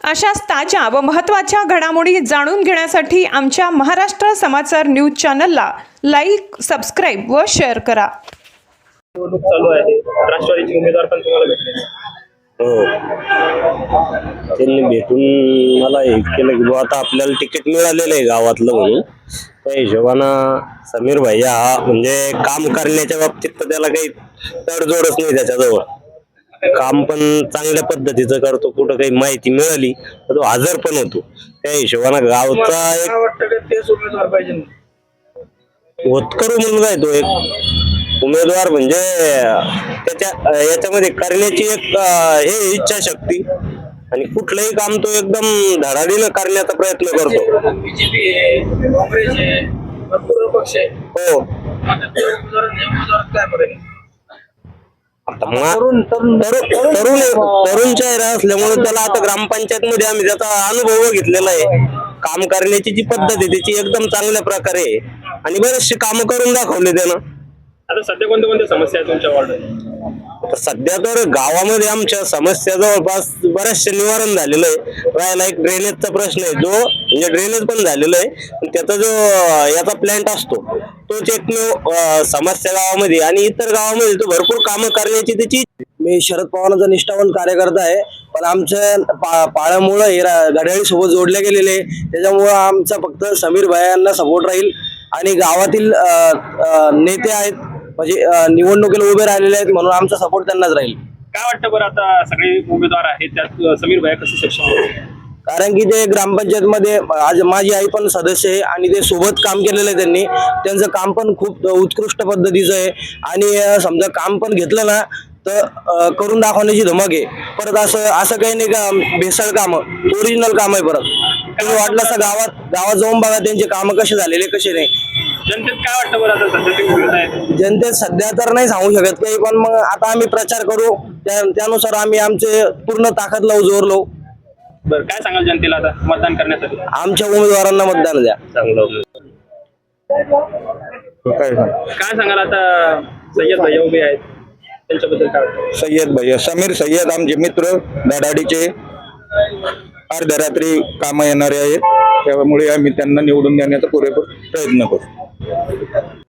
अशाच ताज्या व महत्त्वाच्या घडामोडी जाणून घेण्यासाठी आमच्या महाराष्ट्र समाचार न्यूज चॅनलला लाईक, सबस्क्राईब व शेअर करा. निवडणूक चालू आहे. राष्ट्रवादीचे उमेदवार पण तुम्हाला भेटले. हो, त्यांनी भेटून मला हे केलं की आता आपल्याला तिकीट मिळालेलं आहे गावातलं म्हणून. त्या हिशोबानं समीर भैया हा म्हणजे काम करण्याच्या बाबतीत तर त्याला काही तडजोडच नाही त्याच्याजवळ. काम पण चांगल्या पद्धतीचं करतो. कुठं काही माहिती मिळाली तर तो हजर पण होतो. त्या हिशोबानं गावचा एक वाटतं की तेच उमेदवार पाहिजे. होतकरू मुलगा आहे तो एक उमेदवार. म्हणजे त्याच्या याच्यामध्ये करण्याची एक हे इच्छाशक्ती आणि कुठलंही काम तो एकदम धडाडीनं करण्याचा प्रयत्न करतो. बीजेपी आहे, काँग्रेस आहे, भरपूर पक्ष आहे. हो, काय बरं तरुण चेहरा असल्यामुळे त्याला आता ग्रामपंचायत मध्ये आम्ही त्याचा अनुभव घेतलेला आहे. काम करण्याची जी पद्धत आहे त्याची एकदम चांगल्या प्रकारे आहे आणि बरेचसे काम करून दाखवले त्यानं. आता सध्या कोणत्या समस्या आहेत तुमच्या वॉर्डात? सध्या तर गावामध्ये आमच्या समस्या जवळपास बऱ्याचशा निवारण झालेलं आहे. राहिला एक ड्रेनेजचा प्रश्न आहे, जो म्हणजे ड्रेनेज पण झालेलं आहे. त्याचा जो याचा प्लॅन्ट असतो तोच एकमेव समस्या गावामध्ये आणि इतर गावामध्ये तो भरपूर कामं करण्याची त्याची. मी शरद पवारांचा निष्ठावान कार्यकर्ता आहे, पण आमच्या पाळ्यामुळं हे घड्याळी सोबत जोडले गेलेले, त्याच्यामुळं आमचा फक्त समीर भैयांना सपोर्ट राहील. आणि गावातील नेते आहेत म्हणजे निवडणुकीला उभे राहिलेले आहेत म्हणून आमचा सपोर्ट त्यांनाच राहील. काय वाटतं बरं, आता सगळे उमेदवार आहेत त्यात समीर भैया कसं सक्षम होईल? कारण की ते ग्रामपंचायत मध्ये आज माझी आई पण सदस्य आहे आणि ते सोबत काम केलेलं आहे त्यांनी. त्यांचं काम पण खूप उत्कृष्ट पद्धतीचं आहे आणि समजा काम पण घेतलं ना तर करून दाखवण्याची धमक आहे. परत असं काही नाही का भेसळ काम, ओरिजिनल काम आहे. परत तुम्ही वाटलं असं गावात जाऊन बघा त्यांचे काम कसे झालेले कसे नाही. जनतेत काय वाटतं बरं, आता सध्या ते उमेदवार आहेत? जनतेत सध्या तर नाही सांगू शकत काही, पण मग आता आम्ही प्रचार करू त्यानुसार आम्ही आमचे पूर्ण ताकद लावू, जोर लावू. बरं, काय सांगाल जनतेला आता मतदान करण्यासाठी? आमच्या उमेदवारांना मतदान द्या. चांगलं काय सांगाल आता सय्यद भैया उभे आहेत त्यांच्याबद्दल काय वाटतं? सय्यद भैया, समीर सय्यद आमचे मित्र धडाडीचे अर्ध्या रात्री कामं येणारे आहेत. त्यामुळे आम्ही त्यांना निवडून देण्याचा पुरेपूर प्रयत्न करू.